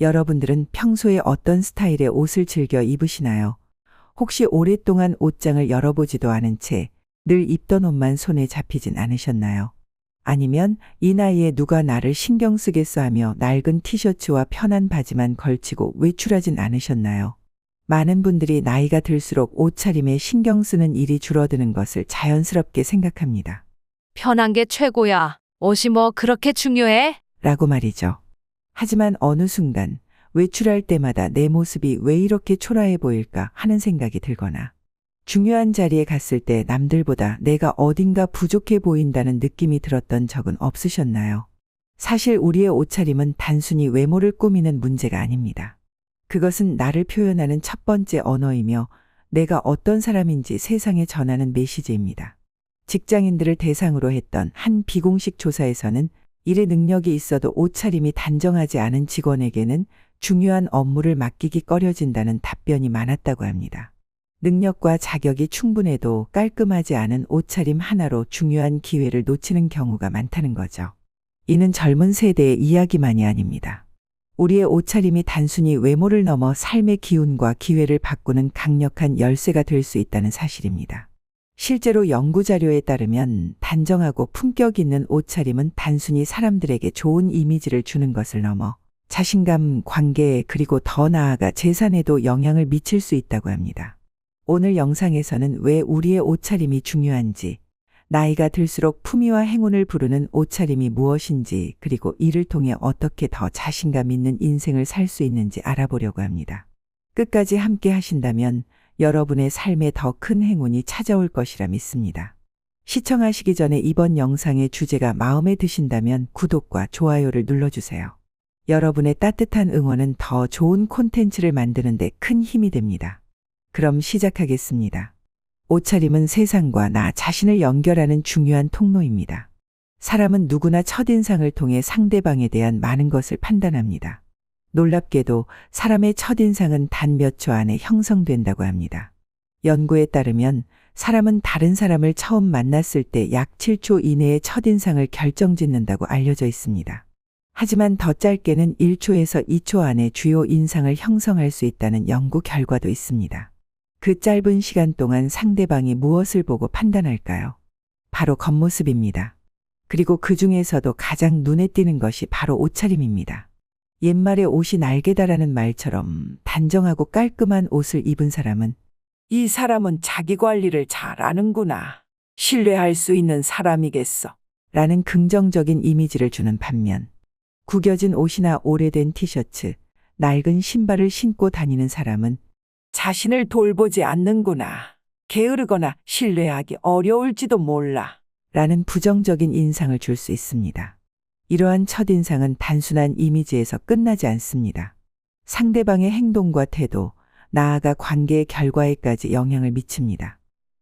여러분들은 평소에 어떤 스타일의 옷을 즐겨 입으시나요? 혹시 오랫동안 옷장을 열어보지도 않은 채 늘 입던 옷만 손에 잡히진 않으셨나요? 아니면 이 나이에 누가 나를 신경 쓰겠어 하며 낡은 티셔츠와 편한 바지만 걸치고 외출하진 않으셨나요? 많은 분들이 나이가 들수록 옷차림에 신경 쓰는 일이 줄어드는 것을 자연스럽게 생각합니다. 편한 게 최고야. 옷이 뭐 그렇게 중요해? 라고 말이죠. 하지만 어느 순간 외출할 때마다 내 모습이 왜 이렇게 초라해 보일까 하는 생각이 들거나 중요한 자리에 갔을 때 남들보다 내가 어딘가 부족해 보인다는 느낌이 들었던 적은 없으셨나요? 사실 우리의 옷차림은 단순히 외모를 꾸미는 문제가 아닙니다. 그것은 나를 표현하는 첫 번째 언어이며 내가 어떤 사람인지 세상에 전하는 메시지입니다. 직장인들을 대상으로 했던 한 비공식 조사에서는 일의 능력이 있어도 옷차림이 단정하지 않은 직원에게는 중요한 업무를 맡기기 꺼려진다는 답변이 많았다고 합니다. 능력과 자격이 충분해도 깔끔하지 않은 옷차림 하나로 중요한 기회를 놓치는 경우가 많다는 거죠. 이는 젊은 세대의 이야기만이 아닙니다. 우리의 옷차림이 단순히 외모를 넘어 삶의 기운과 기회를 바꾸는 강력한 열쇠가 될 수 있다는 사실입니다. 실제로 연구 자료에 따르면 단정하고 품격 있는 옷차림은 단순히 사람들에게 좋은 이미지를 주는 것을 넘어 자신감, 관계, 그리고 더 나아가 재산에도 영향을 미칠 수 있다고 합니다. 오늘 영상에서는 왜 우리의 옷차림이 중요한지, 나이가 들수록 품위와 행운을 부르는 옷차림이 무엇인지, 그리고 이를 통해 어떻게 더 자신감 있는 인생을 살 수 있는지 알아보려고 합니다. 끝까지 함께 하신다면 여러분의 삶에 더 큰 행운이 찾아올 것이라 믿습니다. 시청하시기 전에 이번 영상의 주제가 마음에 드신다면 구독과 좋아요를 눌러주세요. 여러분의 따뜻한 응원은 더 좋은 콘텐츠를 만드는 데 큰 힘이 됩니다. 그럼 시작하겠습니다. 옷차림은 세상과 나 자신을 연결하는 중요한 통로입니다. 사람은 누구나 첫인상을 통해 상대방에 대한 많은 것을 판단합니다. 놀랍게도 사람의 첫인상은 단 몇 초 안에 형성된다고 합니다. 연구에 따르면 사람은 다른 사람을 처음 만났을 때 약 7초 이내에 첫인상을 결정짓는다고 알려져 있습니다. 하지만 더 짧게는 1초에서 2초 안에 주요 인상을 형성할 수 있다는 연구 결과도 있습니다. 그 짧은 시간 동안 상대방이 무엇을 보고 판단할까요? 바로 겉모습입니다. 그리고 그 중에서도 가장 눈에 띄는 것이 바로 옷차림입니다. 옛말에 옷이 날개다라는 말처럼 단정하고 깔끔한 옷을 입은 사람은 이 사람은 자기 관리를 잘 아는구나. 신뢰할 수 있는 사람이겠어. 라는 긍정적인 이미지를 주는 반면 구겨진 옷이나 오래된 티셔츠, 낡은 신발을 신고 다니는 사람은 자신을 돌보지 않는구나. 게으르거나 신뢰하기 어려울지도 몰라. 라는 부정적인 인상을 줄 수 있습니다. 이러한 첫인상은 단순한 이미지에서 끝나지 않습니다. 상대방의 행동과 태도, 나아가 관계의 결과에까지 영향을 미칩니다.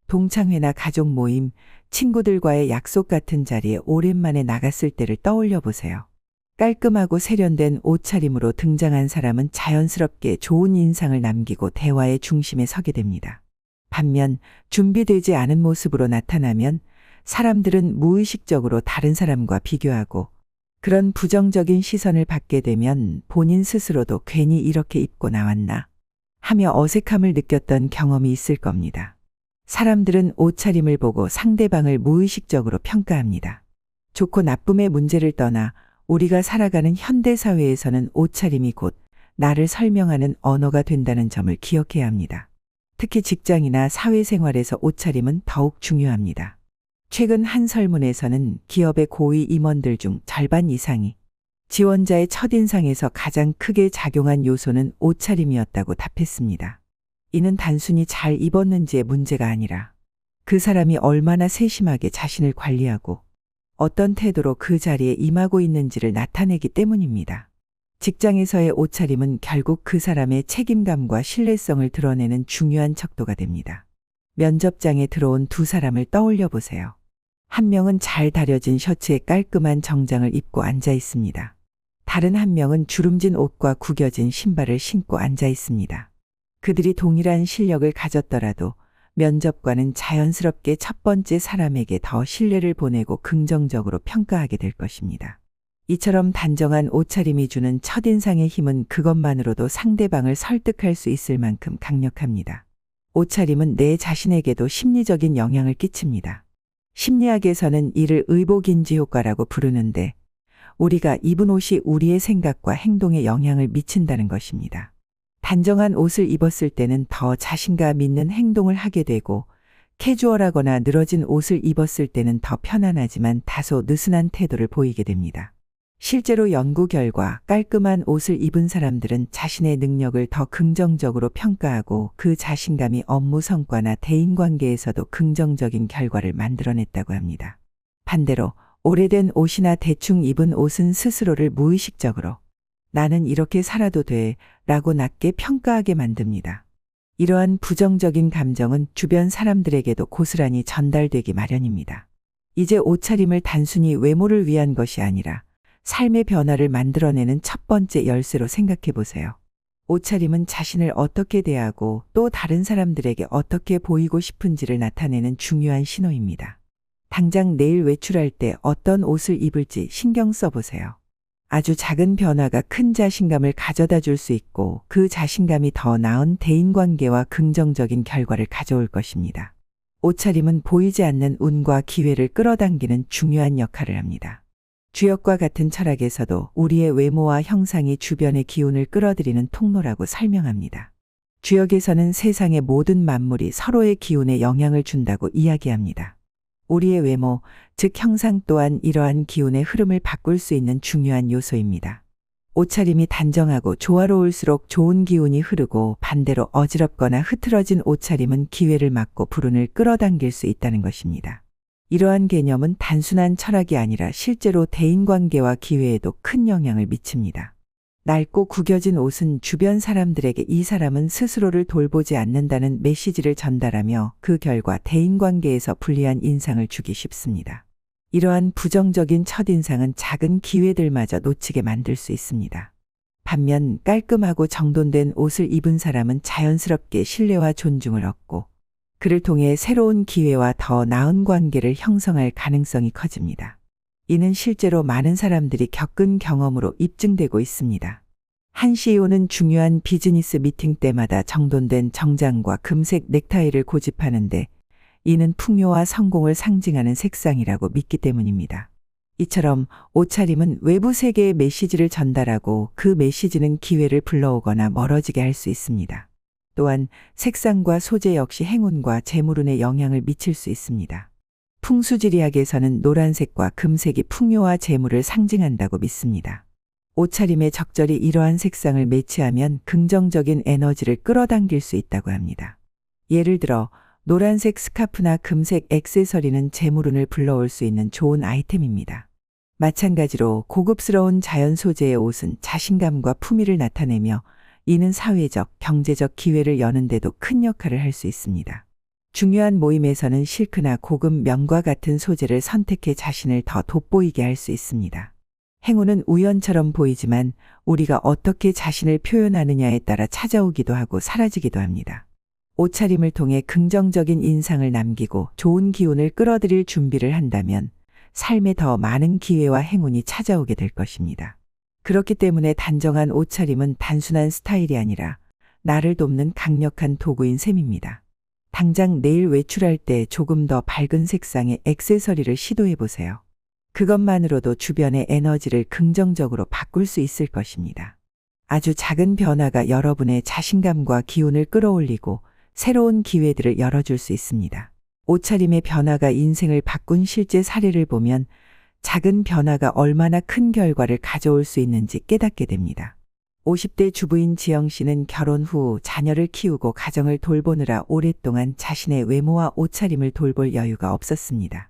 동창회나 가족 모임, 친구들과의 약속 같은 자리에 오랜만에 나갔을 때를 떠올려 보세요. 깔끔하고 세련된 옷차림으로 등장한 사람은 자연스럽게 좋은 인상을 남기고 대화의 중심에 서게 됩니다. 반면 준비되지 않은 모습으로 나타나면 사람들은 무의식적으로 다른 사람과 비교하고 그런 부정적인 시선을 받게 되면 본인 스스로도 괜히 이렇게 입고 나왔나 하며 어색함을 느꼈던 경험이 있을 겁니다. 사람들은 옷차림을 보고 상대방을 무의식적으로 평가합니다. 좋고 나쁨의 문제를 떠나 우리가 살아가는 현대사회에서는 옷차림이 곧 나를 설명하는 언어가 된다는 점을 기억해야 합니다. 특히 직장이나 사회생활에서 옷차림은 더욱 중요합니다. 최근 한 설문에서는 기업의 고위 임원들 중 절반 이상이 지원자의 첫인상에서 가장 크게 작용한 요소는 옷차림이었다고 답했습니다. 이는 단순히 잘 입었는지의 문제가 아니라 그 사람이 얼마나 세심하게 자신을 관리하고 어떤 태도로 그 자리에 임하고 있는지를 나타내기 때문입니다. 직장에서의 옷차림은 결국 그 사람의 책임감과 신뢰성을 드러내는 중요한 척도가 됩니다. 면접장에 들어온 두 사람을 떠올려 보세요. 한 명은 잘 다려진 셔츠에 깔끔한 정장을 입고 앉아 있습니다. 다른 한 명은 주름진 옷과 구겨진 신발을 신고 앉아 있습니다. 그들이 동일한 실력을 가졌더라도 면접관은 자연스럽게 첫 번째 사람에게 더 신뢰를 보내고 긍정적으로 평가하게 될 것입니다. 이처럼 단정한 옷차림이 주는 첫인상의 힘은 그것만으로도 상대방을 설득할 수 있을 만큼 강력합니다. 옷차림은 내 자신에게도 심리적인 영향을 끼칩니다. 심리학에서는 이를 의복인지 효과라고 부르는데 우리가 입은 옷이 우리의 생각과 행동에 영향을 미친다는 것입니다. 단정한 옷을 입었을 때는 더 자신감 있는 행동을 하게 되고 캐주얼하거나 늘어진 옷을 입었을 때는 더 편안하지만 다소 느슨한 태도를 보이게 됩니다. 실제로 연구 결과 깔끔한 옷을 입은 사람들은 자신의 능력을 더 긍정적으로 평가하고 그 자신감이 업무 성과나 대인관계에서도 긍정적인 결과를 만들어냈다고 합니다. 반대로 오래된 옷이나 대충 입은 옷은 스스로를 무의식적으로 나는 이렇게 살아도 돼 라고 낮게 평가하게 만듭니다. 이러한 부정적인 감정은 주변 사람들에게도 고스란히 전달되기 마련입니다. 이제 옷차림을 단순히 외모를 위한 것이 아니라 삶의 변화를 만들어내는 첫 번째 열쇠로 생각해 보세요. 옷차림은 자신을 어떻게 대하고 또 다른 사람들에게 어떻게 보이고 싶은지를 나타내는 중요한 신호입니다. 당장 내일 외출할 때 어떤 옷을 입을지 신경 써보세요. 아주 작은 변화가 큰 자신감을 가져다 줄 수 있고 그 자신감이 더 나은 대인관계와 긍정적인 결과를 가져올 것입니다. 옷차림은 보이지 않는 운과 기회를 끌어당기는 중요한 역할을 합니다. 주역과 같은 철학에서도 우리의 외모와 형상이 주변의 기운을 끌어들이는 통로라고 설명합니다. 주역에서는 세상의 모든 만물이 서로의 기운에 영향을 준다고 이야기합니다. 우리의 외모, 즉 형상 또한 이러한 기운의 흐름을 바꿀 수 있는 중요한 요소입니다. 옷차림이 단정하고 조화로울수록 좋은 기운이 흐르고 반대로 어지럽거나 흐트러진 옷차림은 기회를 막고 불운을 끌어당길 수 있다는 것입니다. 이러한 개념은 단순한 철학이 아니라 실제로 대인관계와 기회에도 큰 영향을 미칩니다. 낡고 구겨진 옷은 주변 사람들에게 이 사람은 스스로를 돌보지 않는다는 메시지를 전달하며 그 결과 대인관계에서 불리한 인상을 주기 쉽습니다. 이러한 부정적인 첫인상은 작은 기회들마저 놓치게 만들 수 있습니다. 반면 깔끔하고 정돈된 옷을 입은 사람은 자연스럽게 신뢰와 존중을 얻고 그를 통해 새로운 기회와 더 나은 관계를 형성할 가능성이 커집니다. 이는 실제로 많은 사람들이 겪은 경험으로 입증되고 있습니다. 한 CEO는 중요한 비즈니스 미팅 때마다 정돈된 정장과 금색 넥타이를 고집하는데 이는 풍요와 성공을 상징하는 색상이라고 믿기 때문입니다. 이처럼 옷차림은 외부 세계의 메시지를 전달하고 그 메시지는 기회를 불러오거나 멀어지게 할 수 있습니다. 또한 색상과 소재 역시 행운과 재물운에 영향을 미칠 수 있습니다. 풍수지리학에서는 노란색과 금색이 풍요와 재물을 상징한다고 믿습니다. 옷차림에 적절히 이러한 색상을 매치하면 긍정적인 에너지를 끌어당길 수 있다고 합니다. 예를 들어 노란색 스카프나 금색 액세서리는 재물운을 불러올 수 있는 좋은 아이템입니다. 마찬가지로 고급스러운 자연 소재의 옷은 자신감과 품위를 나타내며 이는 사회적, 경제적 기회를 여는데도 큰 역할을 할 수 있습니다. 중요한 모임에서는 실크나 고급 면과 같은 소재를 선택해 자신을 더 돋보이게 할 수 있습니다. 행운은 우연처럼 보이지만 우리가 어떻게 자신을 표현하느냐에 따라 찾아오기도 하고 사라지기도 합니다. 옷차림을 통해 긍정적인 인상을 남기고 좋은 기운을 끌어들일 준비를 한다면 삶에 더 많은 기회와 행운이 찾아오게 될 것입니다. 그렇기 때문에 단정한 옷차림은 단순한 스타일이 아니라 나를 돕는 강력한 도구인 셈입니다. 당장 내일 외출할 때 조금 더 밝은 색상의 액세서리를 시도해 보세요. 그것만으로도 주변의 에너지를 긍정적으로 바꿀 수 있을 것입니다. 아주 작은 변화가 여러분의 자신감과 기운을 끌어올리고 새로운 기회들을 열어줄 수 있습니다. 옷차림의 변화가 인생을 바꾼 실제 사례를 보면 작은 변화가 얼마나 큰 결과를 가져올 수 있는지 깨닫게 됩니다. 50대 주부인 지영 씨는 결혼 후 자녀를 키우고 가정을 돌보느라 오랫동안 자신의 외모와 옷차림을 돌볼 여유가 없었습니다.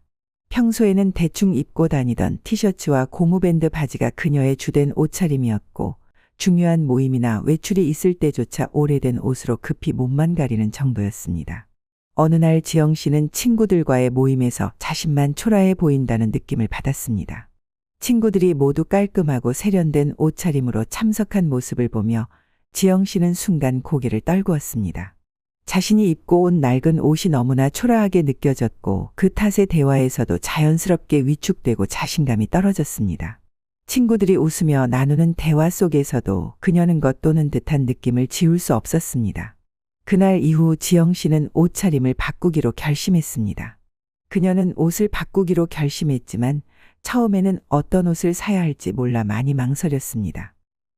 평소에는 대충 입고 다니던 티셔츠와 고무밴드 바지가 그녀의 주된 옷차림이었고 중요한 모임이나 외출이 있을 때조차 오래된 옷으로 급히 몸만 가리는 정도였습니다. 어느 날 지영 씨는 친구들과의 모임에서 자신만 초라해 보인다는 느낌을 받았습니다. 친구들이 모두 깔끔하고 세련된 옷차림으로 참석한 모습을 보며 지영 씨는 순간 고개를 떨구었습니다. 자신이 입고 온 낡은 옷이 너무나 초라하게 느껴졌고 그 탓에 대화에서도 자연스럽게 위축되고 자신감이 떨어졌습니다. 친구들이 웃으며 나누는 대화 속에서도 그녀는 겉도는 듯한 느낌을 지울 수 없었습니다. 그날 이후 지영 씨는 옷차림을 바꾸기로 결심했습니다. 그녀는 옷을 바꾸기로 결심했지만 처음에는 어떤 옷을 사야 할지 몰라 많이 망설였습니다.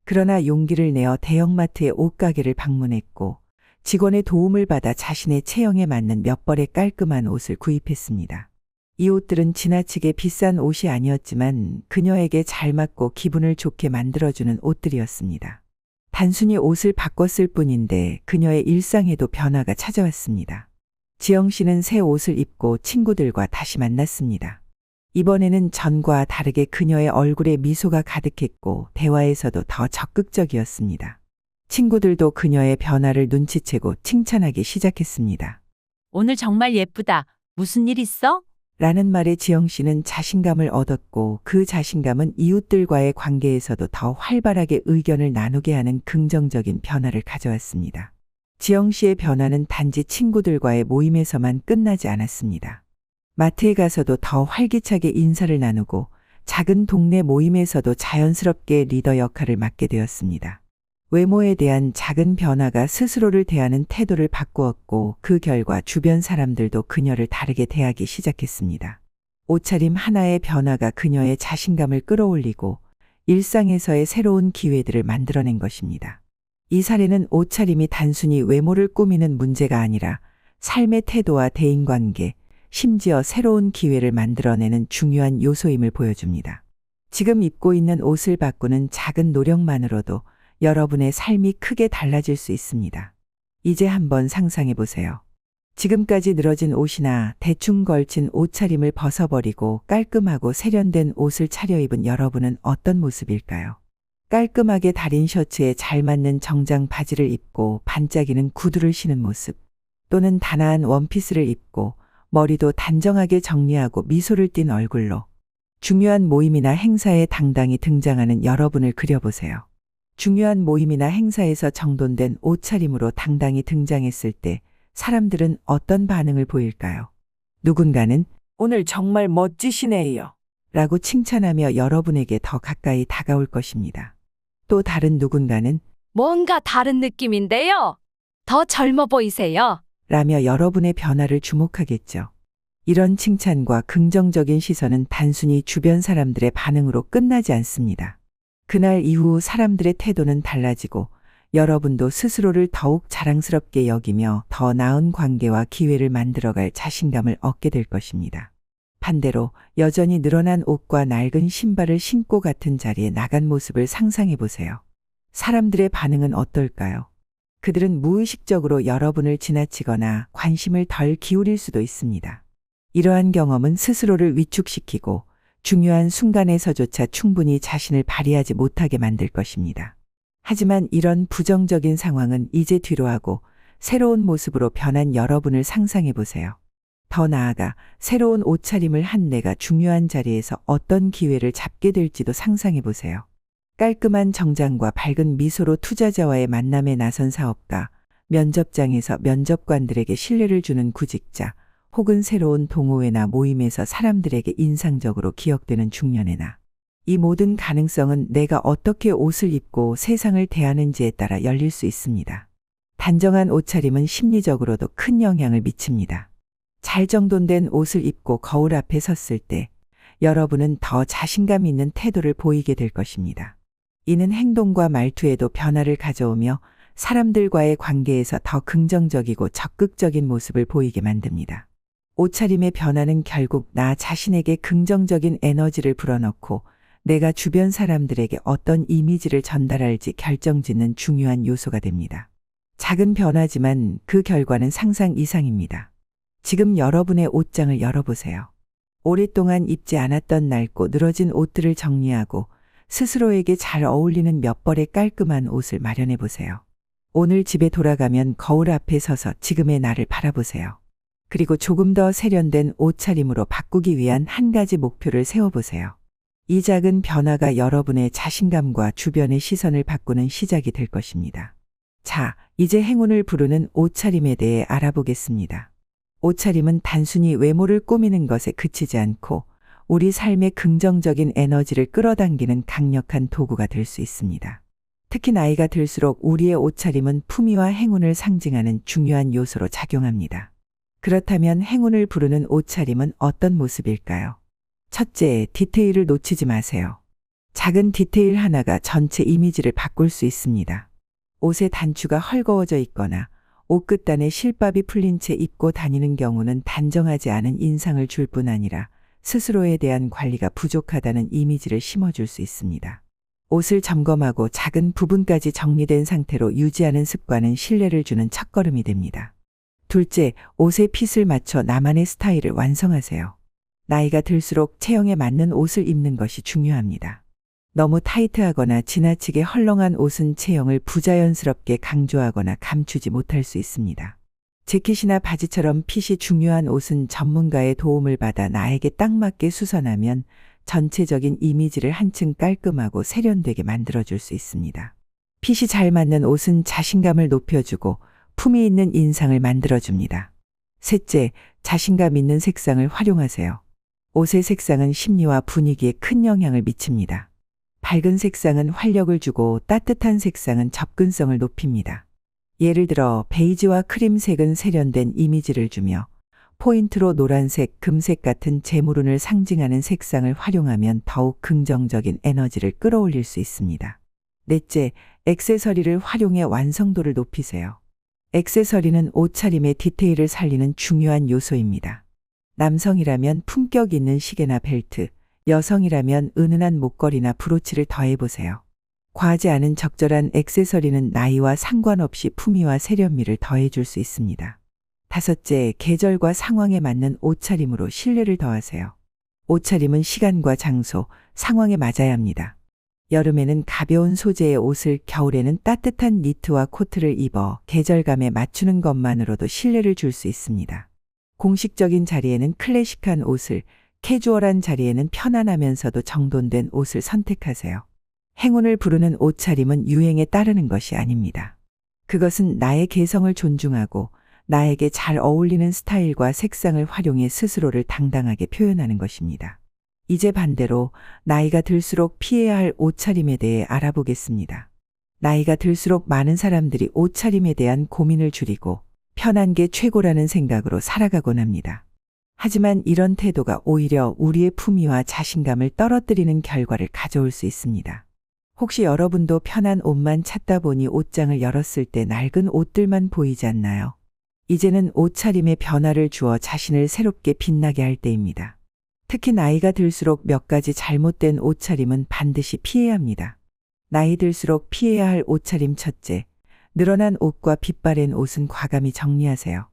그러나 용기를 내어 대형마트의 옷가게를 방문했고 직원의 도움을 받아 자신의 체형에 맞는 몇 벌의 깔끔한 옷을 구입했습니다. 이 옷들은 지나치게 비싼 옷이 아니었지만 그녀에게 잘 맞고 기분을 좋게 만들어주는 옷들이었습니다. 단순히 옷을 바꿨을 뿐인데 그녀의 일상에도 변화가 찾아왔습니다. 지영 씨는 새 옷을 입고 친구들과 다시 만났습니다. 이번에는 전과 다르게 그녀의 얼굴에 미소가 가득했고 대화에서도 더 적극적이었습니다. 친구들도 그녀의 변화를 눈치채고 칭찬하기 시작했습니다. 오늘 정말 예쁘다. 무슨 일 있어? 라는 말에 지영 씨는 자신감을 얻었고 그 자신감은 이웃들과의 관계에서도 더 활발하게 의견을 나누게 하는 긍정적인 변화를 가져왔습니다. 지영 씨의 변화는 단지 친구들과의 모임에서만 끝나지 않았습니다. 마트에 가서도 더 활기차게 인사를 나누고 작은 동네 모임에서도 자연스럽게 리더 역할을 맡게 되었습니다. 외모에 대한 작은 변화가 스스로를 대하는 태도를 바꾸었고 그 결과 주변 사람들도 그녀를 다르게 대하기 시작했습니다. 옷차림 하나의 변화가 그녀의 자신감을 끌어올리고 일상에서의 새로운 기회들을 만들어낸 것입니다. 이 사례는 옷차림이 단순히 외모를 꾸미는 문제가 아니라 삶의 태도와 대인관계, 심지어 새로운 기회를 만들어내는 중요한 요소임을 보여줍니다. 지금 입고 있는 옷을 바꾸는 작은 노력만으로도 여러분의 삶이 크게 달라질 수 있습니다. 이제 한번 상상해 보세요. 지금까지 늘어진 옷이나 대충 걸친 옷차림을 벗어버리고 깔끔하고 세련된 옷을 차려입은 여러분은 어떤 모습일까요? 깔끔하게 다린 셔츠에 잘 맞는 정장 바지를 입고 반짝이는 구두를 신은 모습, 또는 단아한 원피스를 입고 머리도 단정하게 정리하고 미소를 띤 얼굴로 중요한 모임이나 행사에 당당히 등장하는 여러분을 그려보세요. 중요한 모임이나 행사에서 정돈된 옷차림으로 당당히 등장했을 때 사람들은 어떤 반응을 보일까요? 누군가는 오늘 정말 멋지시네요 라고 칭찬하며 여러분에게 더 가까이 다가올 것입니다. 또 다른 누군가는 뭔가 다른 느낌인데요. 더 젊어 보이세요. 라며 여러분의 변화를 주목하겠죠. 이런 칭찬과 긍정적인 시선은 단순히 주변 사람들의 반응으로 끝나지 않습니다. 그날 이후 사람들의 태도는 달라지고 여러분도 스스로를 더욱 자랑스럽게 여기며 더 나은 관계와 기회를 만들어갈 자신감을 얻게 될 것입니다. 반대로 여전히 늘어난 옷과 낡은 신발을 신고 같은 자리에 나간 모습을 상상해 보세요. 사람들의 반응은 어떨까요? 그들은 무의식적으로 여러분을 지나치거나 관심을 덜 기울일 수도 있습니다. 이러한 경험은 스스로를 위축시키고 중요한 순간에서조차 충분히 자신을 발휘하지 못하게 만들 것입니다. 하지만 이런 부정적인 상황은 이제 뒤로하고 새로운 모습으로 변한 여러분을 상상해 보세요. 더 나아가 새로운 옷차림을 한 내가 중요한 자리에서 어떤 기회를 잡게 될지도 상상해 보세요. 깔끔한 정장과 밝은 미소로 투자자와의 만남에 나선 사업가, 면접장에서 면접관들에게 신뢰를 주는 구직자, 혹은 새로운 동호회나 모임에서 사람들에게 인상적으로 기억되는 중년애나. 이 모든 가능성은 내가 어떻게 옷을 입고 세상을 대하는지에 따라 열릴 수 있습니다. 단정한 옷차림은 심리적으로도 큰 영향을 미칩니다. 잘 정돈된 옷을 입고 거울 앞에 섰을 때 여러분은 더 자신감 있는 태도를 보이게 될 것입니다. 이는 행동과 말투에도 변화를 가져오며 사람들과의 관계에서 더 긍정적이고 적극적인 모습을 보이게 만듭니다. 옷차림의 변화는 결국 나 자신에게 긍정적인 에너지를 불어넣고 내가 주변 사람들에게 어떤 이미지를 전달할지 결정짓는 중요한 요소가 됩니다. 작은 변화지만 그 결과는 상상 이상입니다. 지금 여러분의 옷장을 열어보세요. 오랫동안 입지 않았던 낡고 늘어진 옷들을 정리하고 스스로에게 잘 어울리는 몇 벌의 깔끔한 옷을 마련해 보세요. 오늘 집에 돌아가면 거울 앞에 서서 지금의 나를 바라보세요. 그리고 조금 더 세련된 옷차림으로 바꾸기 위한 한 가지 목표를 세워보세요. 이 작은 변화가 여러분의 자신감과 주변의 시선을 바꾸는 시작이 될 것입니다. 자, 이제 행운을 부르는 옷차림에 대해 알아보겠습니다. 옷차림은 단순히 외모를 꾸미는 것에 그치지 않고 우리 삶의 긍정적인 에너지를 끌어당기는 강력한 도구가 될 수 있습니다. 특히 나이가 들수록 우리의 옷차림은 품위와 행운을 상징하는 중요한 요소로 작용합니다. 그렇다면 행운을 부르는 옷차림은 어떤 모습일까요? 첫째, 디테일을 놓치지 마세요. 작은 디테일 하나가 전체 이미지를 바꿀 수 있습니다. 옷의 단추가 헐거워져 있거나 옷 끝단에 실밥이 풀린 채 입고 다니는 경우는 단정하지 않은 인상을 줄 뿐 아니라 스스로에 대한 관리가 부족하다는 이미지를 심어줄 수 있습니다. 옷을 점검하고 작은 부분까지 정리된 상태로 유지하는 습관은 신뢰를 주는 첫걸음이 됩니다. 둘째, 옷의 핏을 맞춰 나만의 스타일을 완성하세요. 나이가 들수록 체형에 맞는 옷을 입는 것이 중요합니다. 너무 타이트하거나 지나치게 헐렁한 옷은 체형을 부자연스럽게 강조하거나 감추지 못할 수 있습니다. 재킷이나 바지처럼 핏이 중요한 옷은 전문가의 도움을 받아 나에게 딱 맞게 수선하면 전체적인 이미지를 한층 깔끔하고 세련되게 만들어줄 수 있습니다. 핏이 잘 맞는 옷은 자신감을 높여주고 품위 있는 인상을 만들어줍니다. 셋째, 자신감 있는 색상을 활용하세요. 옷의 색상은 심리와 분위기에 큰 영향을 미칩니다. 밝은 색상은 활력을 주고 따뜻한 색상은 접근성을 높입니다. 예를 들어 베이지와 크림색은 세련된 이미지를 주며 포인트로 노란색, 금색 같은 재물운을 상징하는 색상을 활용하면 더욱 긍정적인 에너지를 끌어올릴 수 있습니다. 넷째, 액세서리를 활용해 완성도를 높이세요. 액세서리는 옷차림의 디테일을 살리는 중요한 요소입니다. 남성이라면 품격 있는 시계나 벨트, 여성이라면 은은한 목걸이나 브로치를 더해보세요. 과하지 않은 적절한 액세서리는 나이와 상관없이 품위와 세련미를 더해줄 수 있습니다. 다섯째, 계절과 상황에 맞는 옷차림으로 신뢰를 더하세요. 옷차림은 시간과 장소, 상황에 맞아야 합니다. 여름에는 가벼운 소재의 옷을, 겨울에는 따뜻한 니트와 코트를 입어 계절감에 맞추는 것만으로도 신뢰를 줄 수 있습니다. 공식적인 자리에는 클래식한 옷을, 캐주얼한 자리에는 편안하면서도 정돈된 옷을 선택하세요. 행운을 부르는 옷차림은 유행에 따르는 것이 아닙니다. 그것은 나의 개성을 존중하고 나에게 잘 어울리는 스타일과 색상을 활용해 스스로를 당당하게 표현하는 것입니다. 이제 반대로 나이가 들수록 피해야 할 옷차림에 대해 알아보겠습니다. 나이가 들수록 많은 사람들이 옷차림에 대한 고민을 줄이고 편한 게 최고라는 생각으로 살아가곤 합니다. 하지만 이런 태도가 오히려 우리의 품위와 자신감을 떨어뜨리는 결과를 가져올 수 있습니다. 혹시 여러분도 편한 옷만 찾다 보니 옷장을 열었을 때 낡은 옷들만 보이지 않나요? 이제는 옷차림에 변화를 주어 자신을 새롭게 빛나게 할 때입니다. 특히 나이가 들수록 몇 가지 잘못된 옷차림은 반드시 피해야 합니다. 나이 들수록 피해야 할 옷차림. 첫째, 늘어난 옷과 빛바랜 옷은 과감히 정리하세요.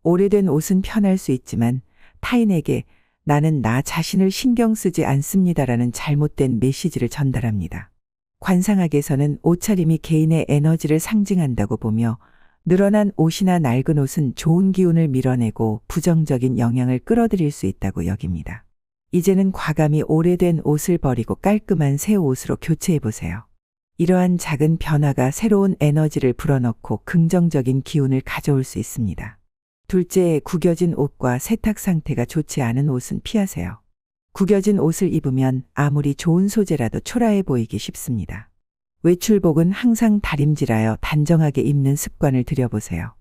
오래된 옷은 편할 수 있지만 타인에게 나는 나 자신을 신경 쓰지 않습니다라는 잘못된 메시지를 전달합니다. 관상학에서는 옷차림이 개인의 에너지를 상징한다고 보며 늘어난 옷이나 낡은 옷은 좋은 기운을 밀어내고 부정적인 영향을 끌어들일 수 있다고 여깁니다. 이제는 과감히 오래된 옷을 버리고 깔끔한 새 옷으로 교체해보세요. 이러한 작은 변화가 새로운 에너지를 불어넣고 긍정적인 기운을 가져올 수 있습니다. 둘째, 구겨진 옷과 세탁 상태가 좋지 않은 옷은 피하세요. 구겨진 옷을 입으면 아무리 좋은 소재라도 초라해 보이기 쉽습니다. 외출복은 항상 다림질하여 단정하게 입는 습관을 들여보세요.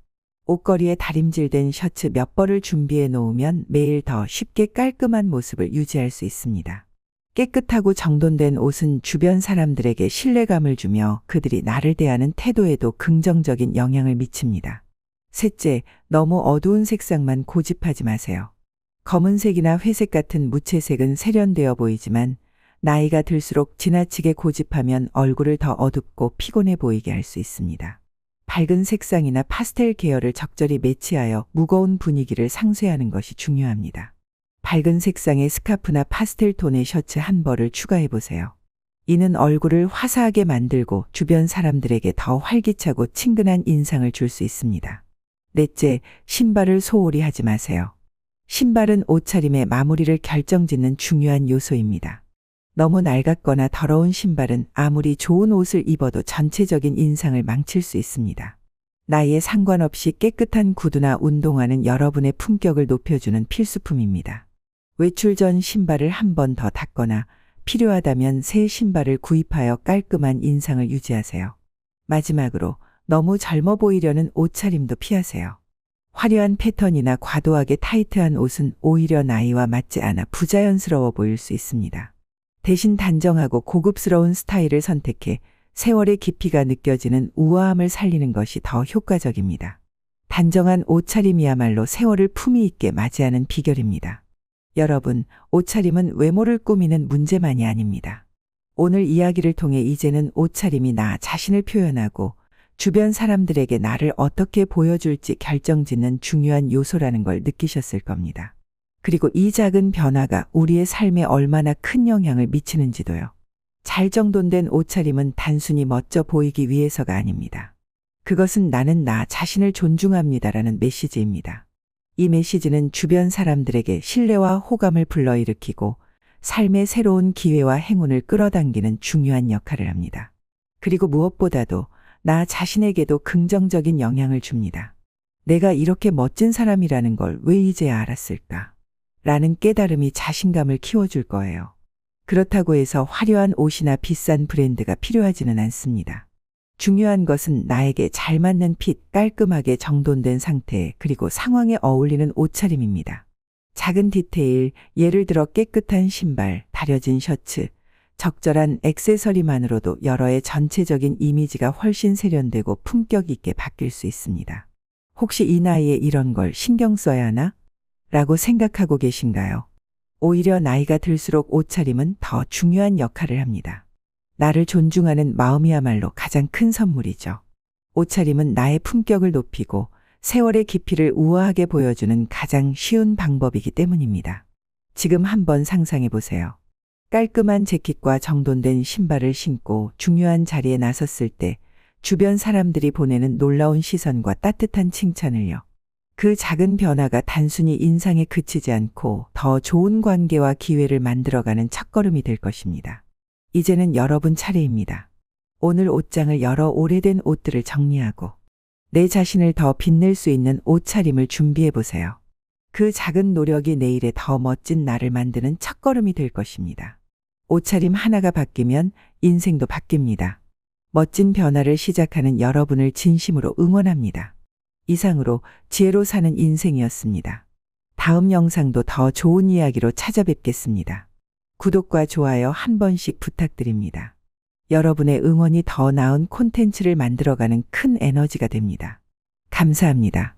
옷걸이에 다림질된 셔츠 몇 벌을 준비해 놓으면 매일 더 쉽게 깔끔한 모습을 유지할 수 있습니다. 깨끗하고 정돈된 옷은 주변 사람들에게 신뢰감을 주며 그들이 나를 대하는 태도에도 긍정적인 영향을 미칩니다. 셋째, 너무 어두운 색상만 고집하지 마세요. 검은색이나 회색 같은 무채색은 세련되어 보이지만 나이가 들수록 지나치게 고집하면 얼굴을 더 어둡고 피곤해 보이게 할 수 있습니다. 밝은 색상이나 파스텔 계열을 적절히 매치하여 무거운 분위기를 상쇄하는 것이 중요합니다. 밝은 색상의 스카프나 파스텔 톤의 셔츠 한 벌을 추가해 보세요. 이는 얼굴을 화사하게 만들고 주변 사람들에게 더 활기차고 친근한 인상을 줄 수 있습니다. 넷째, 신발을 소홀히 하지 마세요. 신발은 옷차림의 마무리를 결정짓는 중요한 요소입니다. 너무 낡았거나 더러운 신발은 아무리 좋은 옷을 입어도 전체적인 인상을 망칠 수 있습니다. 나이에 상관없이 깨끗한 구두나 운동화는 여러분의 품격을 높여주는 필수품입니다. 외출 전 신발을 한 번 더 닦거나 필요하다면 새 신발을 구입하여 깔끔한 인상을 유지하세요. 마지막으로 너무 젊어 보이려는 옷차림도 피하세요. 화려한 패턴이나 과도하게 타이트한 옷은 오히려 나이와 맞지 않아 부자연스러워 보일 수 있습니다. 대신 단정하고 고급스러운 스타일을 선택해 세월의 깊이가 느껴지는 우아함을 살리는 것이 더 효과적입니다. 단정한 옷차림이야말로 세월을 품위 있게 맞이하는 비결입니다. 여러분, 옷차림은 외모를 꾸미는 문제만이 아닙니다. 오늘 이야기를 통해 이제는 옷차림이 나 자신을 표현하고 주변 사람들에게 나를 어떻게 보여줄지 결정짓는 중요한 요소라는 걸 느끼셨을 겁니다. 그리고 이 작은 변화가 우리의 삶에 얼마나 큰 영향을 미치는지도요. 잘 정돈된 옷차림은 단순히 멋져 보이기 위해서가 아닙니다. 그것은 나는 나 자신을 존중합니다라는 메시지입니다. 이 메시지는 주변 사람들에게 신뢰와 호감을 불러일으키고 삶의 새로운 기회와 행운을 끌어당기는 중요한 역할을 합니다. 그리고 무엇보다도 나 자신에게도 긍정적인 영향을 줍니다. 내가 이렇게 멋진 사람이라는 걸 왜 이제야 알았을까? 라는 깨달음이 자신감을 키워줄 거예요. 그렇다고 해서 화려한 옷이나 비싼 브랜드가 필요하지는 않습니다. 중요한 것은 나에게 잘 맞는 핏, 깔끔하게 정돈된 상태, 그리고 상황에 어울리는 옷차림입니다. 작은 디테일, 예를 들어 깨끗한 신발, 다려진 셔츠, 적절한 액세서리만으로도 여러의 전체적인 이미지가 훨씬 세련되고 품격 있게 바뀔 수 있습니다. 혹시 이 나이에 이런 걸 신경 써야 하나? 라고 생각하고 계신가요? 오히려 나이가 들수록 옷차림은 더 중요한 역할을 합니다. 나를 존중하는 마음이야말로 가장 큰 선물이죠. 옷차림은 나의 품격을 높이고 세월의 깊이를 우아하게 보여주는 가장 쉬운 방법이기 때문입니다. 지금 한번 상상해 보세요. 깔끔한 재킷과 정돈된 신발을 신고 중요한 자리에 나섰을 때 주변 사람들이 보내는 놀라운 시선과 따뜻한 칭찬을요. 그 작은 변화가 단순히 인상에 그치지 않고 더 좋은 관계와 기회를 만들어가는 첫걸음이 될 것입니다. 이제는 여러분 차례입니다. 오늘 옷장을 열어 오래된 옷들을 정리하고 내 자신을 더 빛낼 수 있는 옷차림을 준비해 보세요. 그 작은 노력이 내일의 더 멋진 나를 만드는 첫걸음이 될 것입니다. 옷차림 하나가 바뀌면 인생도 바뀝니다. 멋진 변화를 시작하는 여러분을 진심으로 응원합니다. 이상으로 지혜로 사는 인생이었습니다. 다음 영상도 더 좋은 이야기로 찾아뵙겠습니다. 구독과 좋아요 한 번씩 부탁드립니다. 여러분의 응원이 더 나은 콘텐츠를 만들어가는 큰 에너지가 됩니다. 감사합니다.